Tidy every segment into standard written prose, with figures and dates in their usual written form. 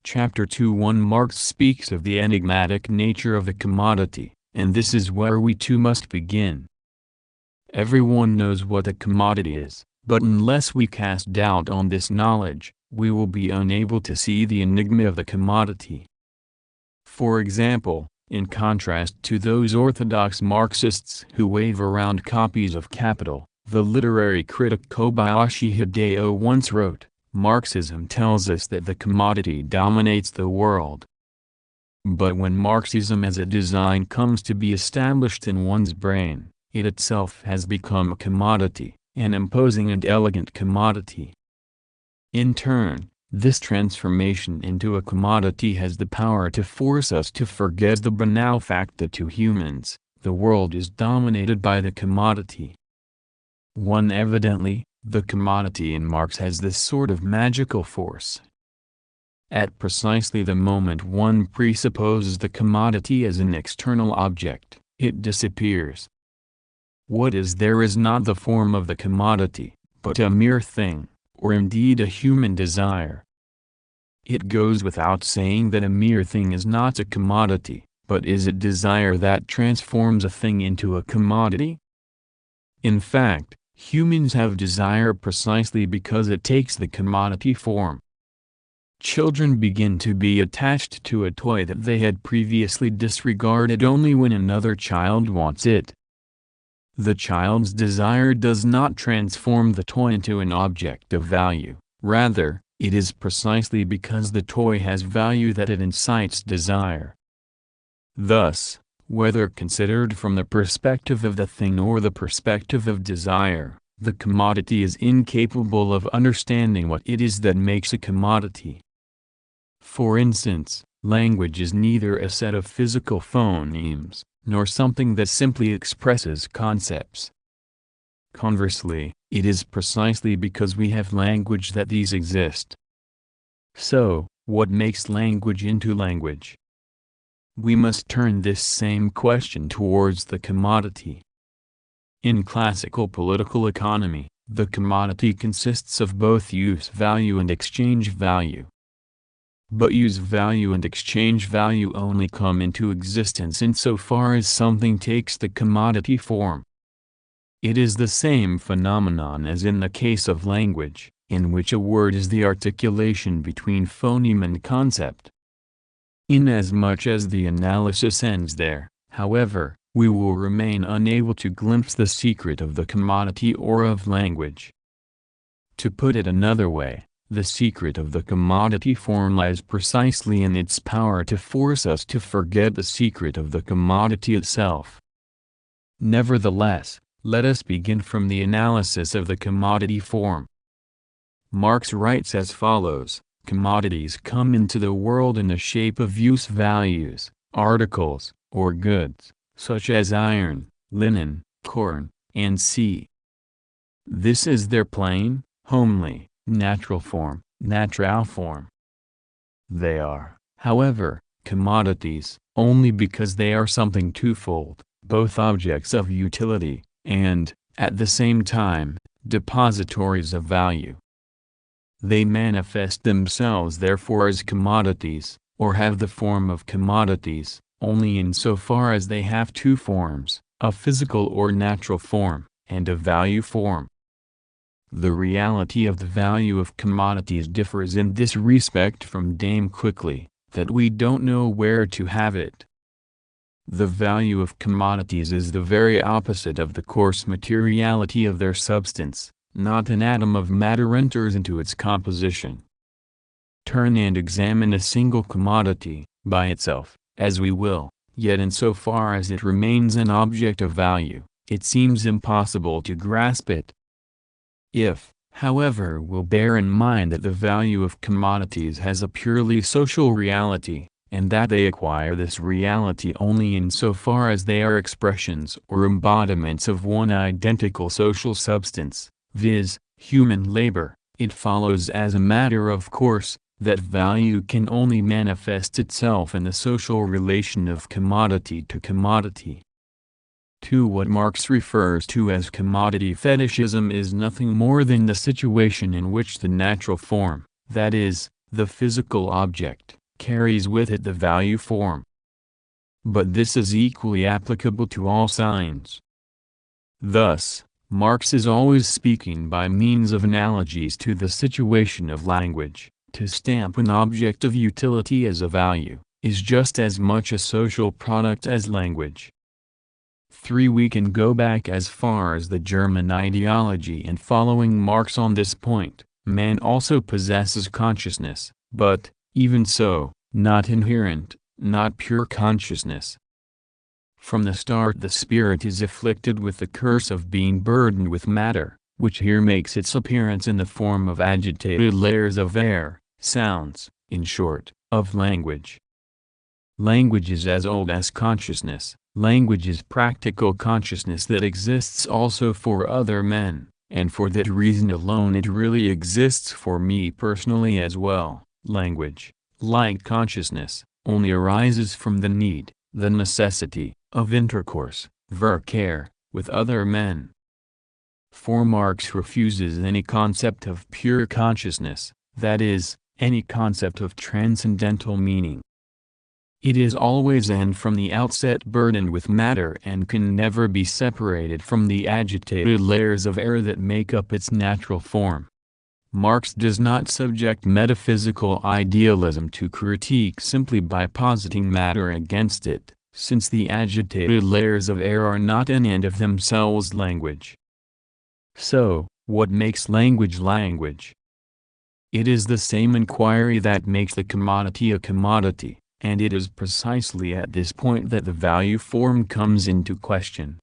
Chapter 2:1 Marx speaks of the enigmatic nature of the commodity, and this is where we too must begin. Everyone knows what a commodity is, but unless we cast doubt on this knowledge, we will be unable to see the enigma of the commodity. For example, in contrast to those orthodox Marxists who wave around copies of Capital, the literary critic Kobayashi Hideo once wrote, Marxism tells us that the commodity dominates the world. But when Marxism as a design comes to be established in one's brain, it itself has become a commodity, an imposing and elegant commodity. In turn, this transformation into a commodity has the power to force us to forget the banal fact that to humans, the world is dominated by the commodity. Evidently, the commodity in Marx has this sort of magical force. At precisely the moment one presupposes the commodity as an external object, it disappears. What is there is not the form of the commodity, but a mere thing, or indeed a human desire. It goes without saying that a mere thing is not a commodity, but is it desire that transforms a thing into a commodity? In fact, humans have desire precisely because it takes the commodity form. Children begin to be attached to a toy that they had previously disregarded only when another child wants it. The child's desire does not transform the toy into an object of value, rather, it is precisely because the toy has value that it incites desire. Thus, whether considered from the perspective of the thing or the perspective of desire, the commodity is incapable of understanding what it is that makes a commodity. For instance, language is neither a set of physical phonemes, nor something that simply expresses concepts. Conversely, it is precisely because we have language that these exist. So, what makes language into language? We must turn this same question towards the commodity. In classical political economy, the commodity consists of both use value and exchange value. But use value and exchange value only come into existence insofar as something takes the commodity form. It is the same phenomenon as in the case of language, in which a word is the articulation between phoneme and concept. Inasmuch as the analysis ends there, however, we will remain unable to glimpse the secret of the commodity or of language. To put it another way, the secret of the commodity form lies precisely in its power to force us to forget the secret of the commodity itself. Nevertheless, let us begin from the analysis of the commodity form. Marx writes as follows, commodities come into the world in the shape of use values, articles, or goods, such as iron, linen, corn, and sea. This is their plain, homely, natural form. They are, however, commodities, only because they are something twofold, both objects of utility, and, at the same time, depositories of value. They manifest themselves therefore as commodities, or have the form of commodities, only insofar as they have two forms, a physical or natural form, and a value form. The reality of the value of commodities differs in this respect from damn quickly, that we don't know where to have it. The value of commodities is the very opposite of the coarse materiality of their substance. Not an atom of matter enters into its composition. Turn and examine a single commodity, by itself, as we will, yet insofar as it remains an object of value, it seems impossible to grasp it. If, however, we'll bear in mind that the value of commodities has a purely social reality, and that they acquire this reality only insofar as they are expressions or embodiments of one identical social substance, viz., human labor, it follows as a matter of course, that value can only manifest itself in the social relation of commodity to commodity. What Marx refers to as commodity fetishism is nothing more than the situation in which the natural form, that is, the physical object, carries with it the value form. But this is equally applicable to all signs. Thus, Marx is always speaking by means of analogies to the situation of language. To stamp an object of utility as a value is just as much a social product as language. 3. We can go back as far as the German ideology and following Marx on this point. Man also possesses consciousness, but, even so, not inherent, not pure consciousness. From the start the spirit is afflicted with the curse of being burdened with matter, which here makes its appearance in the form of agitated layers of air, sounds, in short, of language. Language is as old as consciousness. Language is practical consciousness that exists also for other men, and for that reason alone it really exists for me personally as well. Language, like consciousness, only arises from the need, the necessity, of intercourse, Verkehr, with other men. For Marx refuses any concept of pure consciousness, that is, any concept of transcendental meaning. It is always and from the outset burdened with matter and can never be separated from the agitated layers of air that make up its natural form. Marx does not subject metaphysical idealism to critique simply by positing matter against it, since the agitated layers of air are not an end of themselves language. So, what makes language language? It is the same inquiry that makes the commodity a commodity. And it is precisely at this point that the value form comes into question.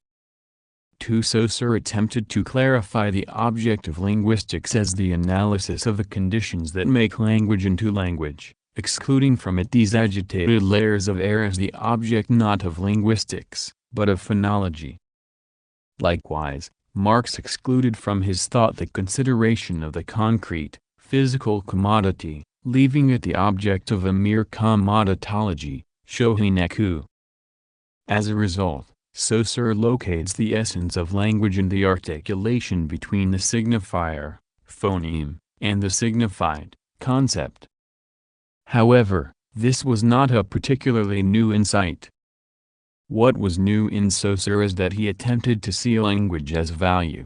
Saussure attempted to clarify the object of linguistics as the analysis of the conditions that make language into language, excluding from it these agitated layers of air as the object not of linguistics, but of phonology. Likewise, Marx excluded from his thought the consideration of the concrete, physical commodity, leaving it the object of a mere commoditology, shohineku. As a result, Saussure locates the essence of language in the articulation between the signifier, phoneme, and the signified, concept. However, this was not a particularly new insight. What was new in Saussure is that he attempted to see language as value.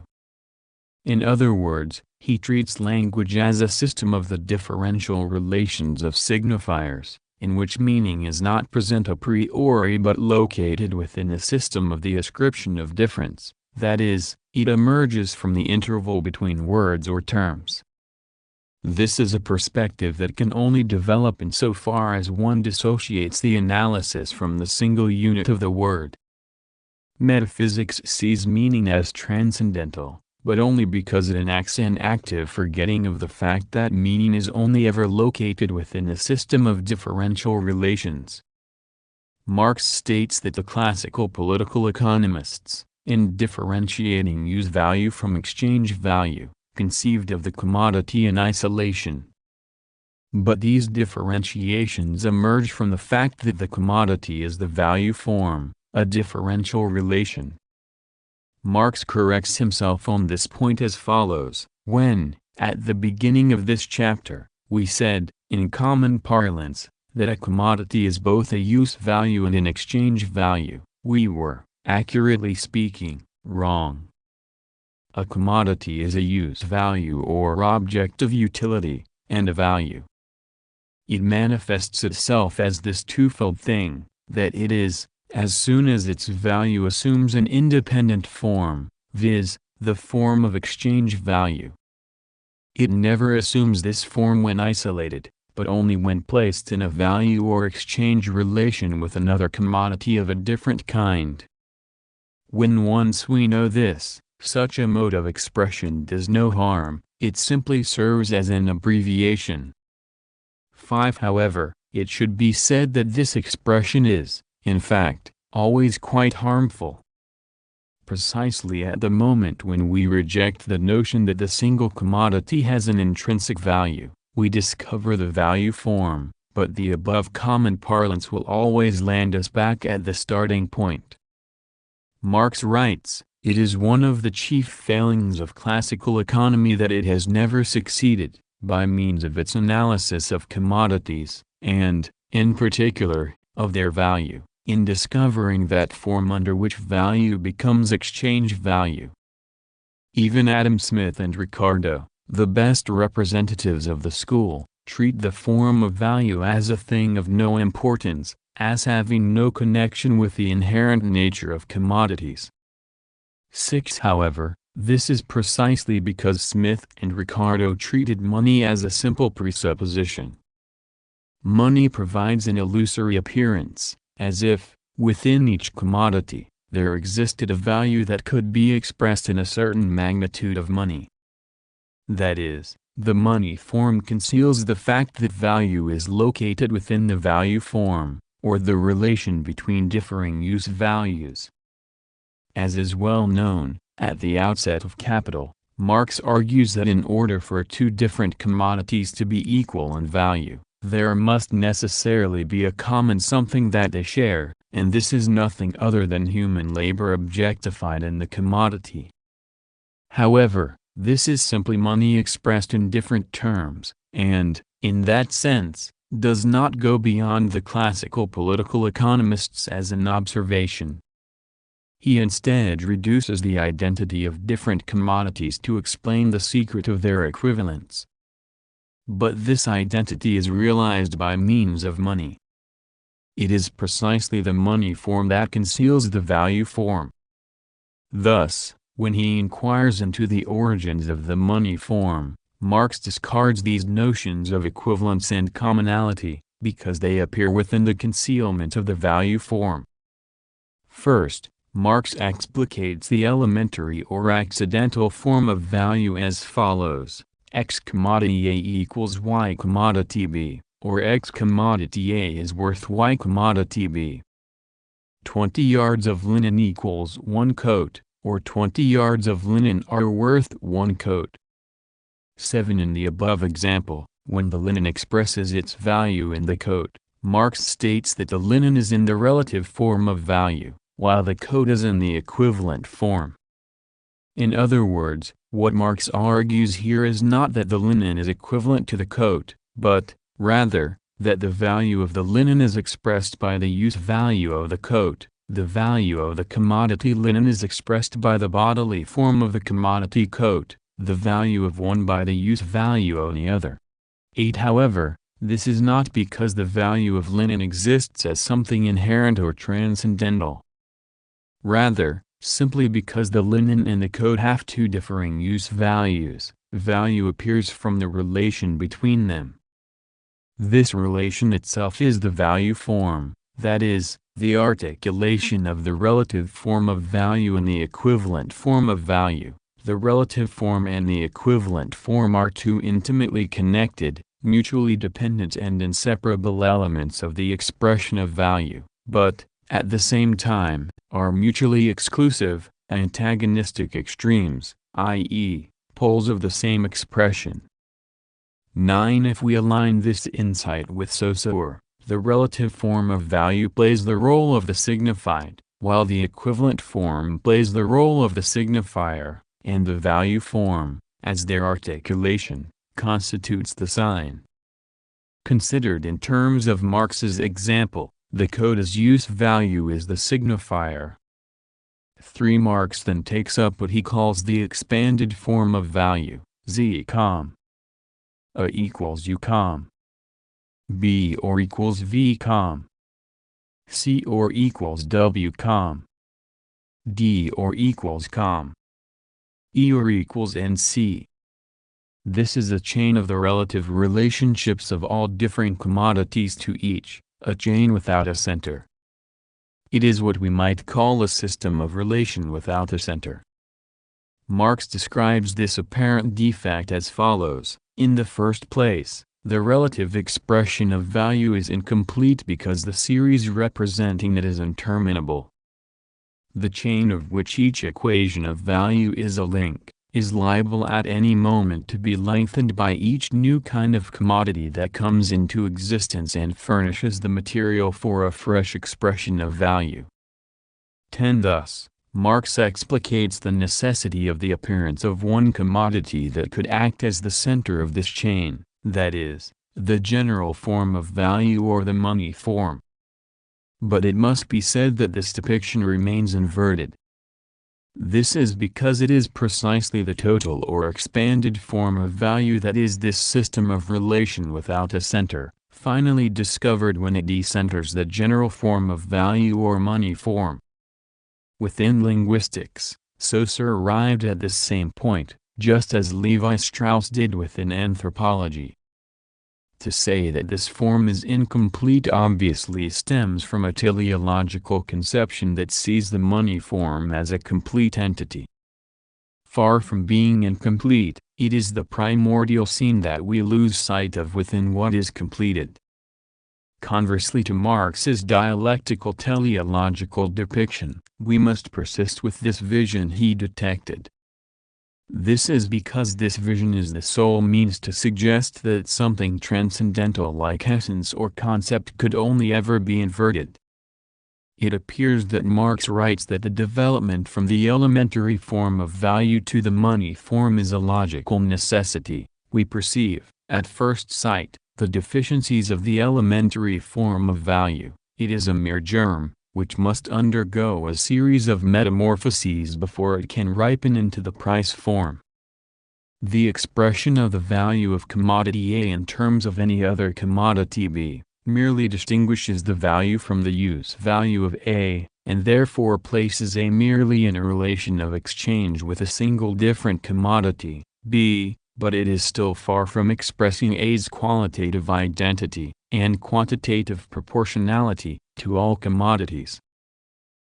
In other words, he treats language as a system of the differential relations of signifiers, in which meaning is not present a priori but located within the system of the ascription of difference, that is, it emerges from the interval between words or terms. This is a perspective that can only develop insofar as one dissociates the analysis from the single unit of the word. Metaphysics sees meaning as transcendental, but only because it enacts an active forgetting of the fact that meaning is only ever located within a system of differential relations. Marx states that the classical political economists, in differentiating use value from exchange value, conceived of the commodity in isolation. But these differentiations emerge from the fact that the commodity is the value form, a differential relation. Marx corrects himself on this point as follows: when, at the beginning of this chapter, we said, in common parlance, that a commodity is both a use value and an exchange value, we were, accurately speaking, wrong. A commodity is a use value or object of utility, and a value. It manifests itself as this twofold thing, that it is, as soon as its value assumes an independent form, viz., the form of exchange value. It never assumes this form when isolated, but only when placed in a value or exchange relation with another commodity of a different kind. When once we know this, such a mode of expression does no harm, it simply serves as an abbreviation. 5. However, it should be said that this expression is, in fact, always quite harmful. Precisely at the moment when we reject the notion that the single commodity has an intrinsic value, we discover the value form, but the above common parlance will always land us back at the starting point. Marx writes, "It is one of the chief failings of classical economy that it has never succeeded, by means of its analysis of commodities, and, in particular, of their value, in discovering that form under which value becomes exchange value. Even Adam Smith and Ricardo, the best representatives of the school, treat the form of value as a thing of no importance, as having no connection with the inherent nature of commodities. 6. However, this is precisely because Smith and Ricardo treated money as a simple presupposition. Money provides an illusory appearance, as if, within each commodity, there existed a value that could be expressed in a certain magnitude of money. That is, the money form conceals the fact that value is located within the value form, or the relation between differing use values. As is well known, at the outset of Capital, Marx argues that in order for two different commodities to be equal in value, there must necessarily be a common something that they share, and this is nothing other than human labor objectified in the commodity. However, this is simply money expressed in different terms, and, in that sense, does not go beyond the classical political economists as an observation. He instead reduces the identity of different commodities to explain the secret of their equivalence. But this identity is realized by means of money. It is precisely the money form that conceals the value form. Thus, when he inquires into the origins of the money form, Marx discards these notions of equivalence and commonality, because they appear within the concealment of the value form. First, Marx explicates the elementary or accidental form of value as follows: X commodity A equals Y commodity B, or X commodity A is worth Y commodity B. 20 yards of linen equals 1 coat, or 20 yards of linen are worth 1 coat. 7. In the above example, when the linen expresses its value in the coat, Marx states that the linen is in the relative form of value, while the coat is in the equivalent form. In other words, what Marx argues here is not that the linen is equivalent to the coat, but, rather, that the value of the linen is expressed by the use value of the coat. The value of the commodity linen is expressed by the bodily form of the commodity coat, the value of one by the use value of the other. 8. However, this is not because the value of linen exists as something inherent or transcendental. Rather, simply because the linen and the coat have two differing use values, value appears from the relation between them. This relation itself is the value form, that is, the articulation of the relative form of value and the equivalent form of value. The relative form and the equivalent form are two intimately connected, mutually dependent and inseparable elements of the expression of value, but, at the same time, are mutually exclusive, antagonistic extremes, i.e., poles of the same expression. 9. If we align this insight with Saussure, the relative form of value plays the role of the signified, while the equivalent form plays the role of the signifier, and the value form, as their articulation, constitutes the sign. Considered in terms of Marx's example, the coat as use value is the signifier. 3. Marx then takes up what he calls the expanded form of value, z com. A equals u com. B or equals v com. C or equals w com. D or equals com. E or equals nc. This is a chain of the relative relationships of all differing commodities to each, a chain without a center. It is what we might call a system of relation without a center. Marx describes this apparent defect as follows: in the first place, the relative expression of value is incomplete because the series representing it is interminable. The chain of which each equation of value is a link, is liable at any moment to be lengthened by each new kind of commodity that comes into existence and furnishes the material for a fresh expression of value. 10. Thus, Marx explicates the necessity of the appearance of one commodity that could act as the center of this chain, that is, the general form of value or the money form. But it must be said that this depiction remains inverted. This is because it is precisely the total or expanded form of value, that is this system of relation without a center, finally discovered when it decenters the general form of value or money form. Within linguistics, Saussure arrived at this same point, just as Levi Strauss did within anthropology. To say that this form is incomplete obviously stems from a teleological conception that sees the money form as a complete entity. Far from being incomplete, it is the primordial scene that we lose sight of within what is completed. Conversely to Marx's dialectical teleological depiction, we must persist with this vision he detected. This is because this vision is the sole means to suggest that something transcendental like essence or concept could only ever be inverted. It appears that Marx writes that the development from the elementary form of value to the money form is a logical necessity. We perceive, at first sight, the deficiencies of the elementary form of value. It is a mere germ, which must undergo a series of metamorphoses before it can ripen into the price form. The expression of the value of commodity A in terms of any other commodity B merely distinguishes the value from the use value of A, and therefore places A merely in a relation of exchange with a single different commodity, B, but it is still far from expressing A's qualitative identity and quantitative proportionality to all commodities.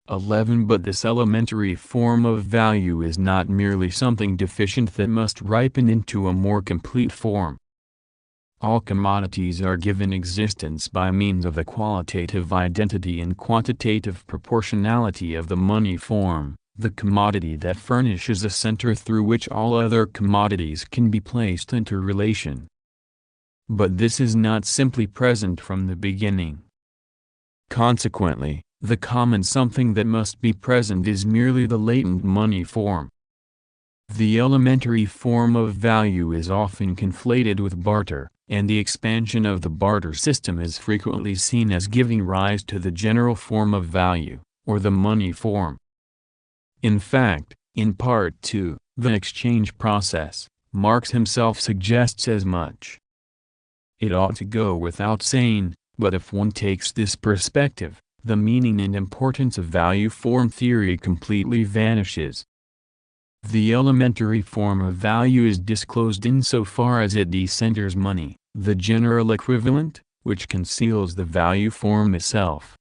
11. But this elementary form of value is not merely something deficient that must ripen into a more complete form. All commodities are given existence by means of the qualitative identity and quantitative proportionality of the money form, the commodity that furnishes a center through which all other commodities can be placed into relation. But this is not simply present from the beginning. Consequently, the common something that must be present is merely the latent money form. The elementary form of value is often conflated with barter, and the expansion of the barter system is frequently seen as giving rise to the general form of value, or the money form. In fact, in Part 2, The Exchange Process, Marx himself suggests as much. It ought to go without saying, but if one takes this perspective, the meaning and importance of value form theory completely vanishes. The elementary form of value is disclosed insofar as it decenters money, the general equivalent, which conceals the value form itself.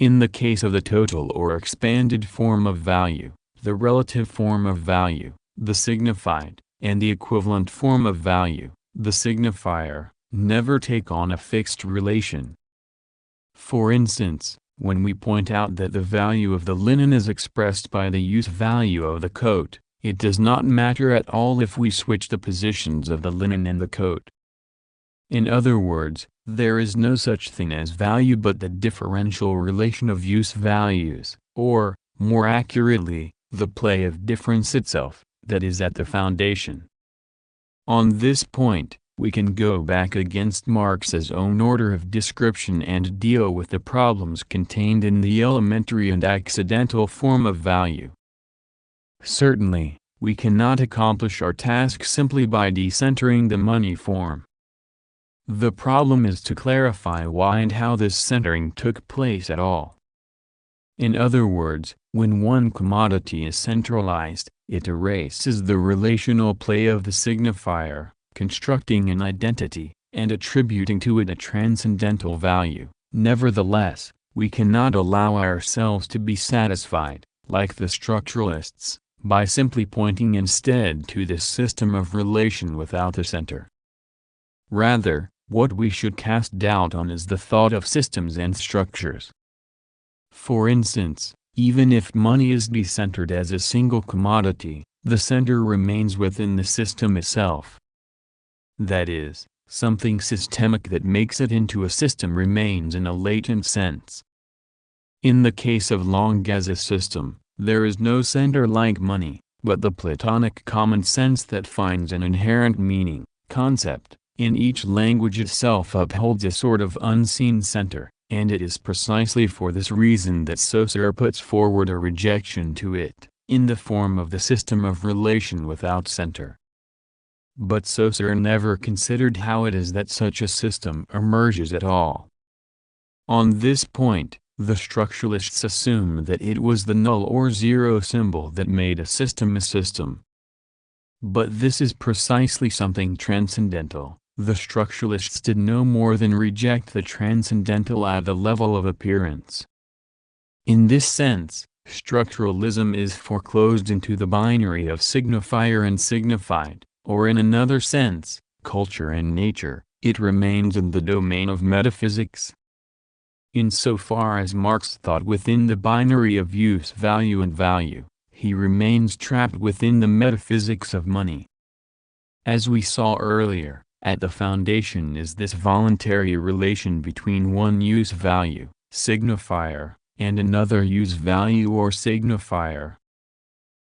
In the case of the total or expanded form of value, the relative form of value, the signified, and the equivalent form of value, the signifier, never take on a fixed relation. For instance, when we point out that the value of the linen is expressed by the use value of the coat, it does not matter at all if we switch the positions of the linen and the coat. In other words, there is no such thing as value but the differential relation of use values, or, more accurately, the play of difference itself, that is at the foundation. On this point, we can go back against Marx's own order of description and deal with the problems contained in the elementary and accidental form of value. Certainly, we cannot accomplish our task simply by decentering the money form. The problem is to clarify why and how this centering took place at all. In other words, when one commodity is centralized, it erases the relational play of the signifier, constructing an identity, and attributing to it a transcendental value. Nevertheless, we cannot allow ourselves to be satisfied, like the structuralists, by simply pointing instead to this system of relation without a center. Rather, what we should cast doubt on is the thought of systems and structures. For instance, even if money is decentered as a single commodity, the center remains within the system itself. That is, something systemic that makes it into a system remains in a latent sense. In the case of long as a system, There is no center like money, but the Platonic common sense that finds an inherent meaning, concept, in each language itself upholds a sort of unseen center, and it is precisely for this reason that Saussure puts forward a rejection to it, in the form of the system of relation without center. But Saussure never considered how it is that such a system emerges at all. On this point, the structuralists assume that it was the null or zero symbol that made a system a system. But this is precisely something transcendental. The structuralists did no more than reject the transcendental at the level of appearance. In this sense, structuralism is foreclosed into the binary of signifier and signified, or in another sense, culture and nature, it remains in the domain of metaphysics. Insofar as Marx thought within the binary of use, value and value, he remains trapped within the metaphysics of money. As we saw earlier, at the foundation is this voluntary relation between one use value, signifier, and another use value or signifier.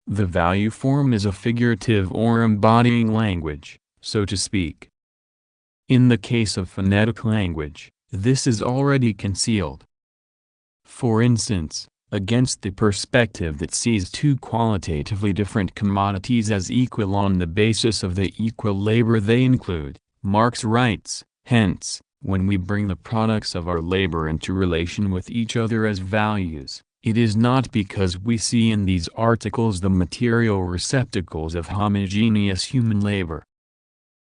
The value form is a figurative or embodying language, so to speak. In the case of phonetic language, this is already concealed. For instance, against the perspective that sees two qualitatively different commodities as equal on the basis of the equal labor they include, Marx writes, hence, when we bring the products of our labor into relation with each other as values, it is not because we see in these articles the material receptacles of homogeneous human labor.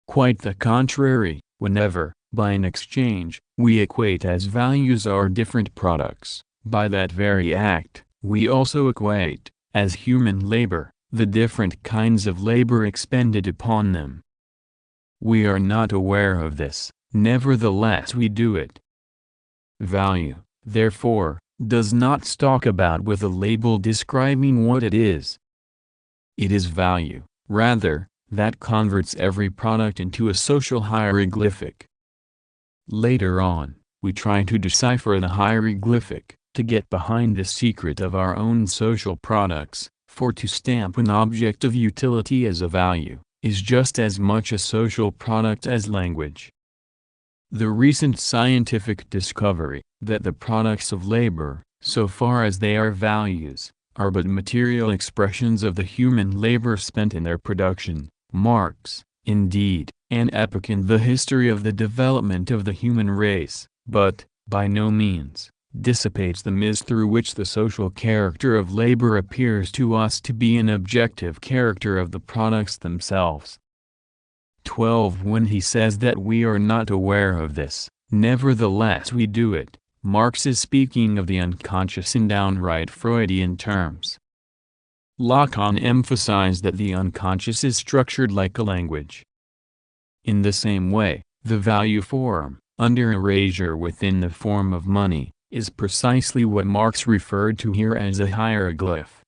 Quite the contrary, whenever, by an exchange, we equate as values our different products, by that very act, we also equate, as human labor, the different kinds of labor expended upon them. We are not aware of this, nevertheless we do it. Value, therefore, does not stalk about with a label describing what it is. It is value, rather, that converts every product into a social hieroglyphic. Later on, we try to decipher the hieroglyphic, to get behind the secret of our own social products, for to stamp an object of utility as a value, is just as much a social product as language. The recent scientific discovery, that the products of labor, so far as they are values, are but material expressions of the human labor spent in their production, marks, indeed, an epoch in the history of the development of the human race, but, by no means, dissipates the mist through which the social character of labor appears to us to be an objective character of the products themselves. 12. When he says that we are not aware of this, nevertheless we do it, Marx is speaking of the unconscious in downright Freudian terms. Lacan emphasized that the unconscious is structured like a language. In the same way, the value form, under erasure within the form of money, is precisely what Marx referred to here as a hieroglyph.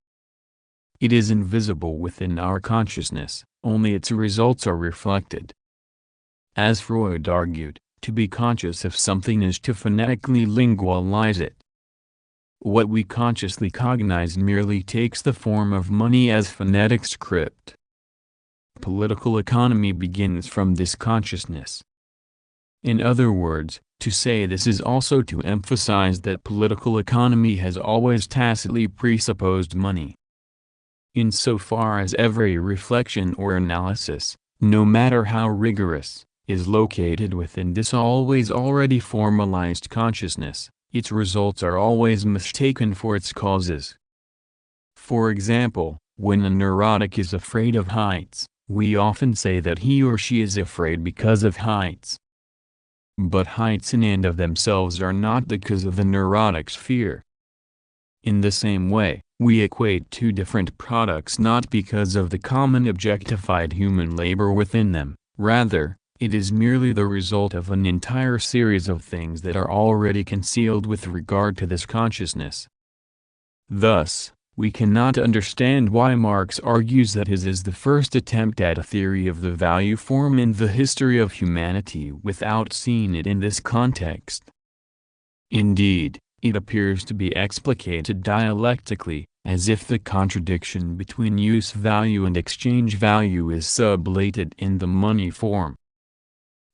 It is invisible within our consciousness, only its results are reflected. As Freud argued, to be conscious of something is to phonetically lingualize it. What we consciously cognize merely takes the form of money as phonetic script. Political economy begins from this consciousness. In other words, to say this is also to emphasize that political economy has always tacitly presupposed money. Insofar as every reflection or analysis, no matter how rigorous, is located within this always already formalized consciousness, its results are always mistaken for its causes. For example, when a neurotic is afraid of heights, we often say that he or she is afraid because of heights. But heights in and of themselves are not the cause of the neurotic's fear. In the same way, we equate two different products not because of the common objectified human labor within them, rather, it is merely the result of an entire series of things that are already concealed with regard to this consciousness. Thus, we cannot understand why Marx argues that his is the first attempt at a theory of the value form in the history of humanity without seeing it in this context. Indeed, it appears to be explicated dialectically, as if the contradiction between use value and exchange value is sublated in the money form.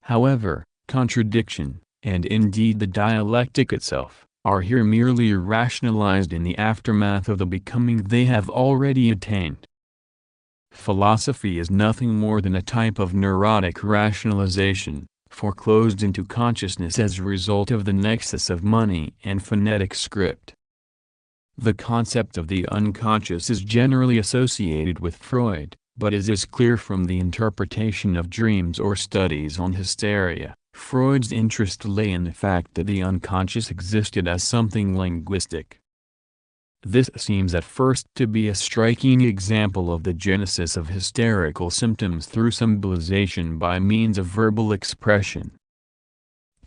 However, contradiction, and indeed the dialectic itself, are here merely rationalized in the aftermath of the becoming they have already attained. Philosophy is nothing more than a type of neurotic rationalization, foreclosed into consciousness as a result of the nexus of money and phonetic script. The concept of the unconscious is generally associated with Freud, but as is clear from the interpretation of dreams or studies on hysteria, Freud's interest lay in the fact that the unconscious existed as something linguistic. This seems at first to be a striking example of the genesis of hysterical symptoms through symbolization by means of verbal expression.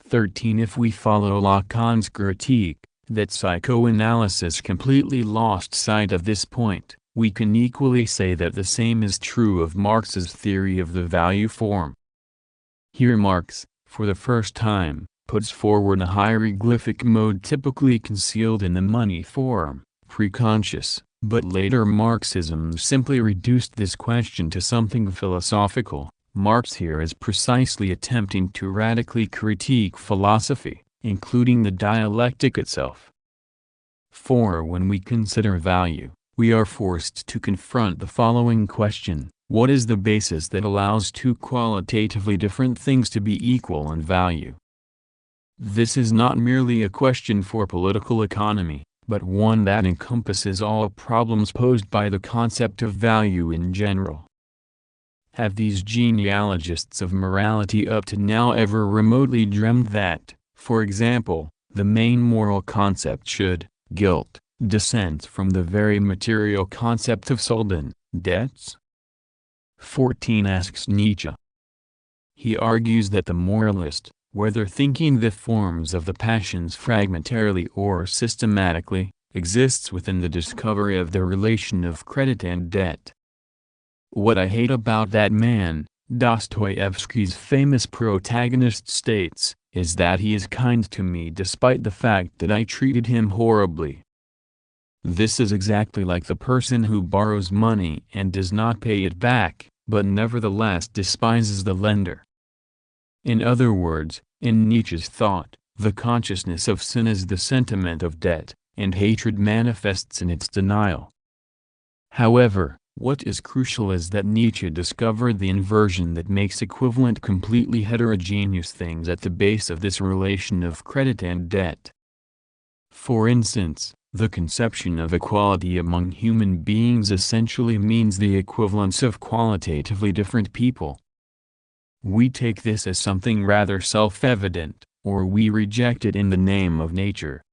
13. If we follow Lacan's critique, that psychoanalysis completely lost sight of this point, we can equally say that the same is true of Marx's theory of the value form. Here Marx, for the first time, puts forward a hieroglyphic mode typically concealed in the money form, preconscious, but later Marxism simply reduced this question to something philosophical. Marx here is precisely attempting to radically critique philosophy, including the dialectic itself. For when we consider value, we are forced to confront the following question: what is the basis that allows two qualitatively different things to be equal in value? This is not merely a question for political economy, but one that encompasses all problems posed by the concept of value in general. Have these genealogists of morality up to now ever remotely dreamed that, for example, the main moral concept guilt, descends from the very material concept of Schulden, debts? 14. Asks Nietzsche. He argues that the moralist, whether thinking the forms of the passions fragmentarily or systematically, exists within the discovery of the relation of credit and debt. What I hate about that man, Dostoevsky's famous protagonist states, is that he is kind to me despite the fact that I treated him horribly. This is exactly like the person who borrows money and does not pay it back, but nevertheless despises the lender. In other words, in Nietzsche's thought, the consciousness of sin is the sentiment of debt, and hatred manifests in its denial. However, what is crucial is that Nietzsche discovered the inversion that makes equivalent completely heterogeneous things at the base of this relation of credit and debt. For instance, the conception of equality among human beings essentially means the equivalence of qualitatively different people. We take this as something rather self-evident, or we reject it in the name of nature.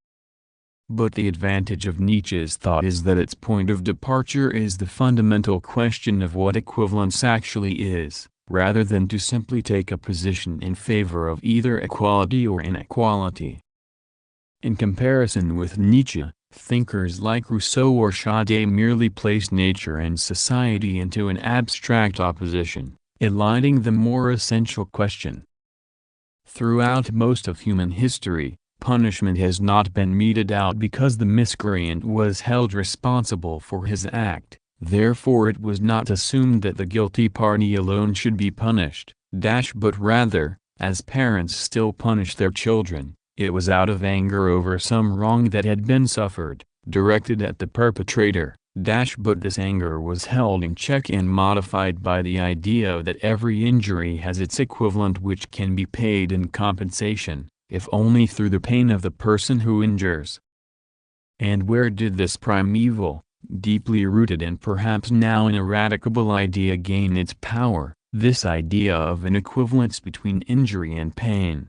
But the advantage of Nietzsche's thought is that its point of departure is the fundamental question of what equivalence actually is, rather than to simply take a position in favor of either equality or inequality. In comparison with Nietzsche, thinkers like Rousseau or Ch2 merely place nature and society into an abstract opposition, eliding the more essential question. Throughout most of human history, punishment has not been meted out because the miscreant was held responsible for his act, therefore it was not assumed that the guilty party alone should be punished, but rather, as parents still punish their children, it was out of anger over some wrong that had been suffered, directed at the perpetrator, but this anger was held in check and modified by the idea that every injury has its equivalent which can be paid in compensation, if only through the pain of the person who injures. And where did this primeval, deeply rooted and perhaps now ineradicable idea gain its power, this idea of an equivalence between injury and pain?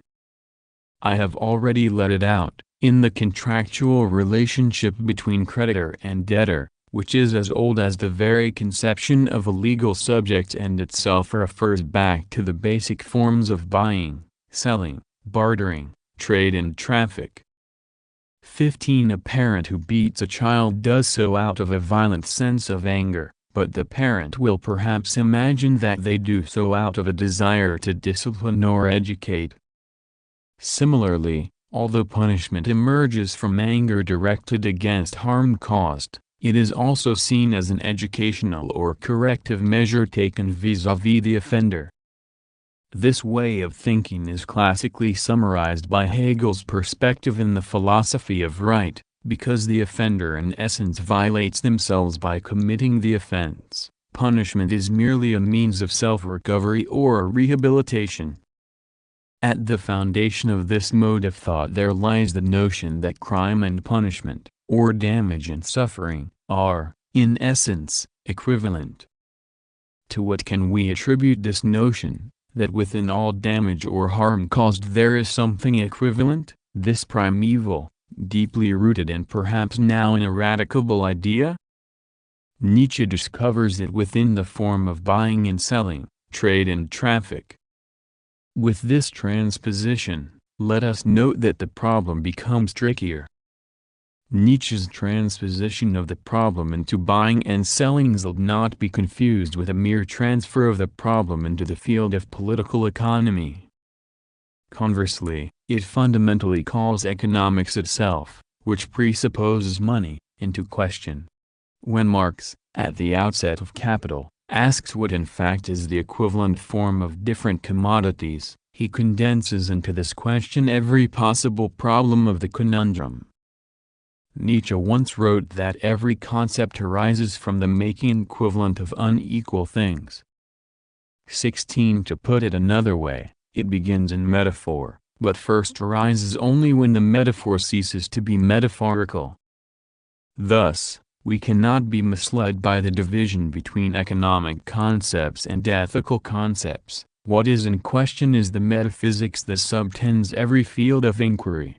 I have already let it out, in the contractual relationship between creditor and debtor, which is as old as the very conception of a legal subject and itself refers back to the basic forms of buying, selling, bartering, trade and traffic. 15. A parent who beats a child does so out of a violent sense of anger, but the parent will perhaps imagine that they do so out of a desire to discipline or educate. Similarly, although punishment emerges from anger directed against harm caused, It is also seen as an educational or corrective measure taken vis-à-vis the offender. This way of thinking is classically summarized by Hegel's perspective in the philosophy of right, because the offender in essence violates themselves by committing the offense. Punishment is merely a means of self-recovery or rehabilitation. At the foundation of this mode of thought there lies the notion that crime and punishment, or damage and suffering, are, in essence, equivalent. To what can we attribute this notion, that within all damage or harm caused there is something equivalent, this primeval, deeply rooted and perhaps now ineradicable idea? Nietzsche discovers it within the form of buying and selling, trade and traffic. With this transposition, let us note that the problem becomes trickier. Nietzsche's transposition of the problem into buying and selling will not be confused with a mere transfer of the problem into the field of political economy. Conversely, it fundamentally calls economics itself, which presupposes money, into question. When Marx, at the outset of Capital, asks what in fact is the equivalent form of different commodities, he condenses into this question every possible problem of the conundrum. Nietzsche once wrote that every concept arises from the making equivalent of unequal things. 16. To put it another way, it begins in metaphor, but first arises only when the metaphor ceases to be metaphorical. Thus, we cannot be misled by the division between economic concepts and ethical concepts. What is in question is the metaphysics that subtends every field of inquiry.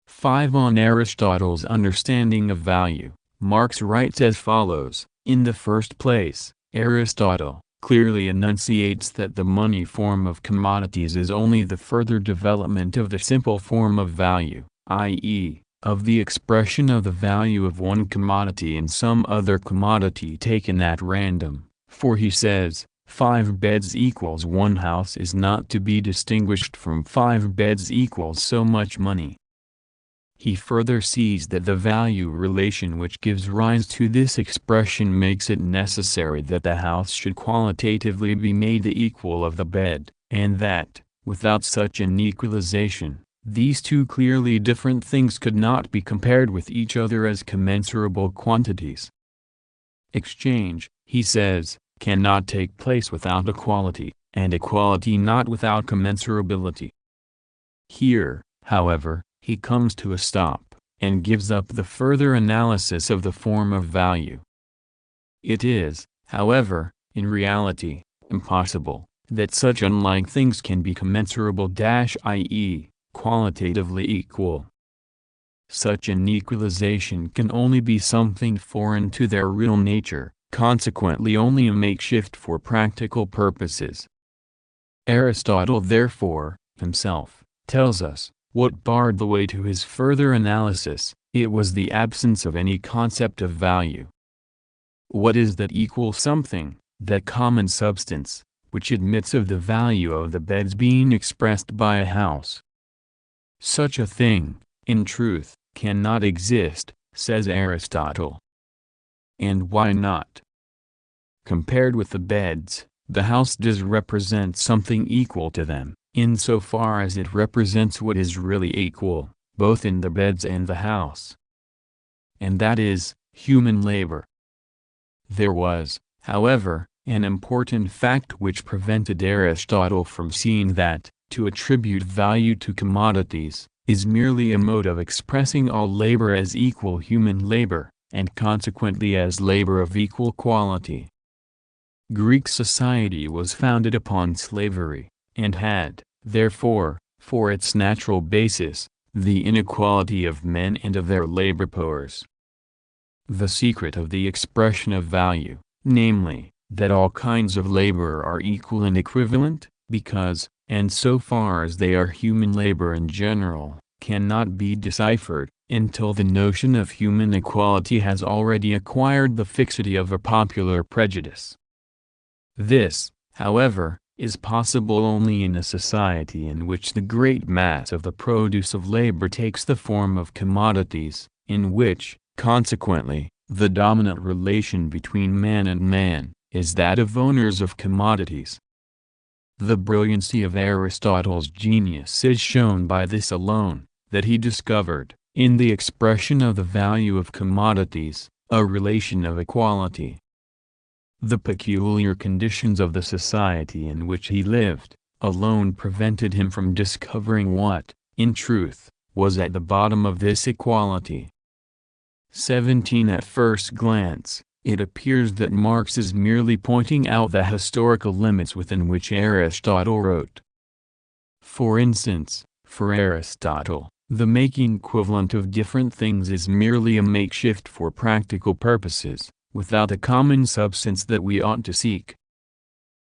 5. On Aristotle's understanding of value, Marx writes as follows: in the first place, Aristotle clearly enunciates that the money form of commodities is only the further development of the simple form of value, i.e., of the expression of the value of one commodity in some other commodity taken at random, for he says, 5 beds equals 1 house is not to be distinguished from 5 beds equals so much money. He further sees that the value relation which gives rise to this expression makes it necessary that the house should qualitatively be made the equal of the bed, and that, without such an equalization, these two clearly different things could not be compared with each other as commensurable quantities. Exchange, he says, cannot take place without equality, and equality not without commensurability. Here, however, he comes to a stop, and gives up the further analysis of the form of value. It is, however, in reality, impossible, that such unlike things can be commensurable i.e., qualitatively equal. Such an equalization can only be something foreign to their real nature, consequently only a makeshift for practical purposes. Aristotle therefore, himself, tells us, what barred the way to his further analysis, it was the absence of any concept of value. What is that equal something, that common substance, which admits of the value of the beds being expressed by a house? Such a thing, in truth, cannot exist, says Aristotle. And why not? Compared with the beds, the house does represent something equal to them, insofar as it represents what is really equal, both in the beds and the house. And that is, human labor. There was, however, an important fact which prevented Aristotle from seeing that, to attribute value to commodities, is merely a mode of expressing all labor as equal human labor, and consequently as labor of equal quality. Greek society was founded upon slavery, and had, therefore, for its natural basis, the inequality of men and of their labor powers. The secret of the expression of value, namely, that all kinds of labor are equal and equivalent, because, and so far as they are human labor in general, cannot be deciphered, until the notion of human equality has already acquired the fixity of a popular prejudice. This, however, is possible only in a society in which the great mass of the produce of labor takes the form of commodities, in which, consequently, The dominant relation between man and man is that of owners of commodities. The brilliancy of Aristotle's genius is shown by this alone, that he discovered, in the expression of the value of commodities, a relation of equality. The peculiar conditions of the society in which he lived, alone prevented him from discovering what, in truth, was at the bottom of this equality. 17 At first glance, it appears that Marx is merely pointing out the historical limits within which Aristotle wrote. For instance, for Aristotle, the making equivalent of different things is merely a makeshift for practical purposes, without a common substance that we ought to seek.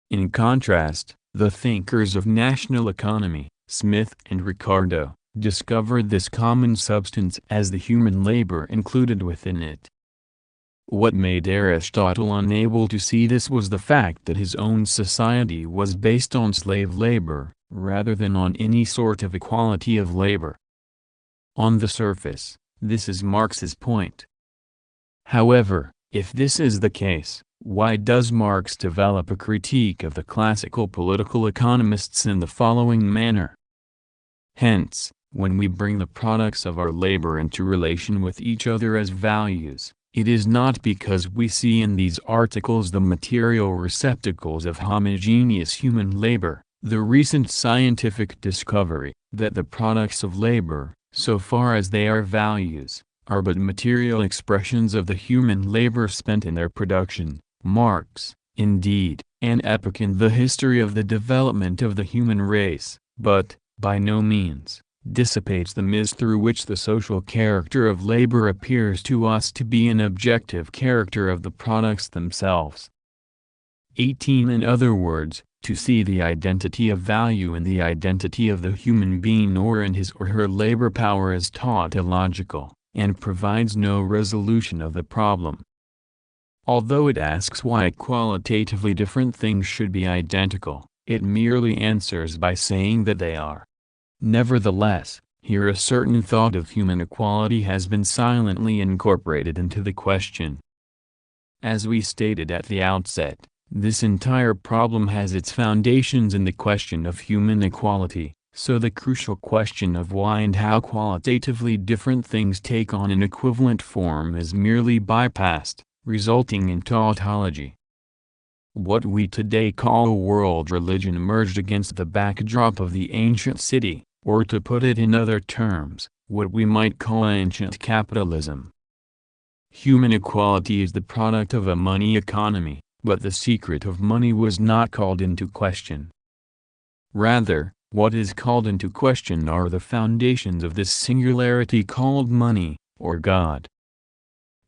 In contrast, the thinkers of national economy, Smith and Ricardo, discovered this common substance as the human labor included within it. What made Aristotle unable to see this was the fact that his own society was based on slave labor, rather than on any sort of equality of labor. On the surface, this is Marx's point. However, if this is the case, why does Marx develop a critique of the classical political economists in the following manner? Hence, when we bring the products of our labor into relation with each other as values, it is not because we see in these articles the material receptacles of homogeneous human labor, the recent scientific discovery that the products of labor, so far as they are values, are but material expressions of the human labor spent in their production. Marx, indeed, an epoch in the history of the development of the human race, but, by no means, dissipates the mist through which the social character of labor appears to us to be an objective character of the products themselves. 18 In other words, to see the identity of value in the identity of the human being or in his or her labor power is tautological, and provides no resolution of the problem. Although it asks why qualitatively different things should be identical, it merely answers by saying that they are. Nevertheless, here a certain thought of human equality has been silently incorporated into the question. As we stated at the outset, this entire problem has its foundations in the question of human equality, so the crucial question of why and how qualitatively different things take on an equivalent form is merely bypassed, resulting in tautology. What we today call a world religion emerged against the backdrop of the ancient city, or to put it in other terms, what we might call ancient capitalism. Human equality is the product of a money economy, but the secret of money was not called into question. Rather, what is called into question are the foundations of this singularity called money, or God.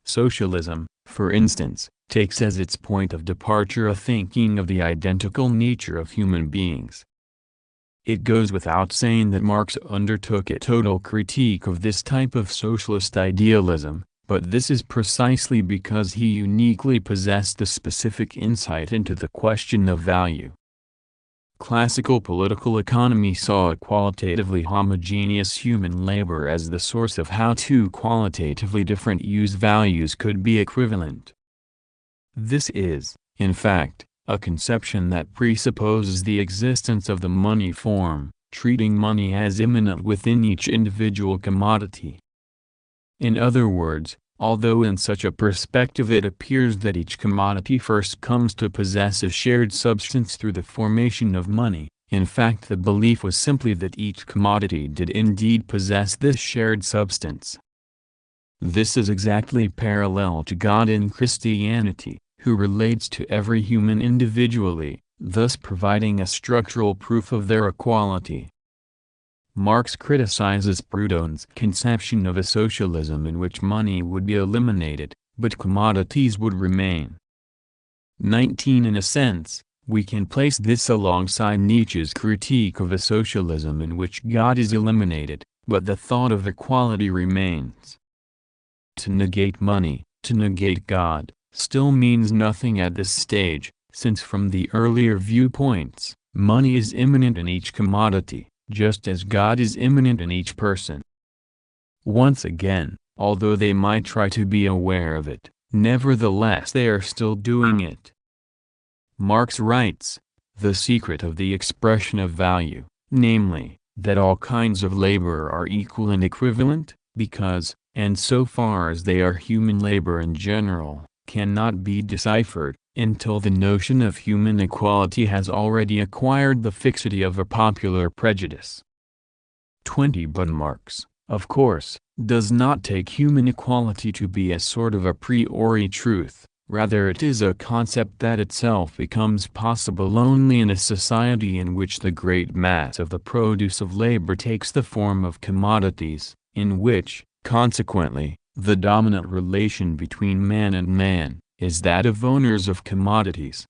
Socialism, for instance, takes as its point of departure a thinking of the identical nature of human beings. It goes without saying that Marx undertook a total critique of this type of socialist idealism, but this is precisely because he uniquely possessed the specific insight into the question of value. Classical political economy saw a qualitatively homogeneous human labor as the source of how two qualitatively different use values could be equivalent. This is, in fact, a conception that presupposes the existence of the money form, treating money as immanent within each individual commodity. In other words, although in such a perspective it appears that each commodity first comes to possess a shared substance through the formation of money, in fact the belief was simply that each commodity did indeed possess this shared substance. This is exactly parallel to God in Christianity, who relates to every human individually, thus providing a structural proof of their equality. Marx criticizes Proudhon's conception of a socialism in which money would be eliminated, but commodities would remain. 19 In a sense, we can place this alongside Nietzsche's critique of a socialism in which God is eliminated, but the thought of equality remains. To negate money, to negate God, still means nothing at this stage, since from the earlier viewpoints, money is immanent in each commodity, just as God is immanent in each person. Once again, although they might try to be aware of it, Nevertheless, they are still doing it. Marx writes, "The secret of the expression of value, namely, that all kinds of labor are equal and equivalent, because, and so far as they are human labor in general, cannot be deciphered, until the notion of human equality has already acquired the fixity of a popular prejudice." 20 But Marx, of course, does not take human equality to be a sort of a priori truth, rather it is a concept that itself becomes possible only in a society in which the great mass of the produce of labor takes the form of commodities, in which, consequently, the dominant relation between man and man is that of owners of commodities.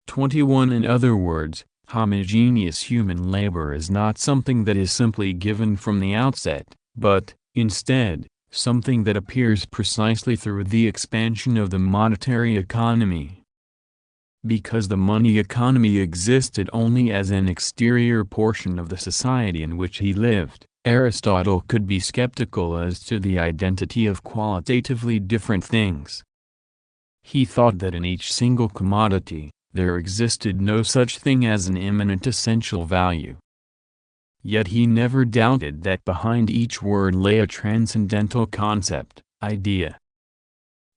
21 In other words, homogeneous human labor is not something that is simply given from the outset, but, instead, something that appears precisely through the expansion of the monetary economy. Because the money economy existed only as an exterior portion of the society in which he lived, Aristotle could be skeptical as to the identity of qualitatively different things. He thought that in each single commodity, there existed no such thing as an immanent essential value. Yet he never doubted that behind each word lay a transcendental concept, idea.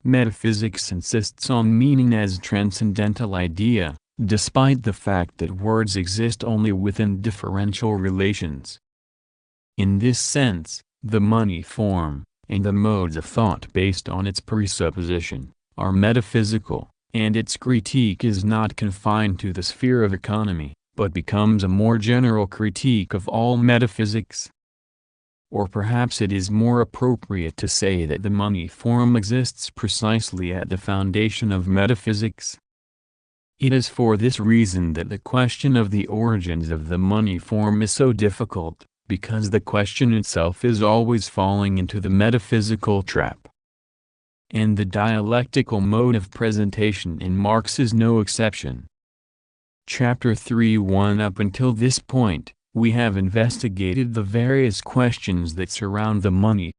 Metaphysics insists on meaning as transcendental idea, despite the fact that words exist only within differential relations. In this sense, the money form, and the modes of thought based on its presupposition, are metaphysical, and its critique is not confined to the sphere of economy, but becomes a more general critique of all metaphysics. Or perhaps it is more appropriate to say that the money form exists precisely at the foundation of metaphysics. It is for this reason that the question of the origins of the money form is so difficult, because the question itself is always falling into the metaphysical trap. And the dialectical mode of presentation in Marx is no exception. Chapter 3:1 Up until this point, we have investigated the various questions that surround the money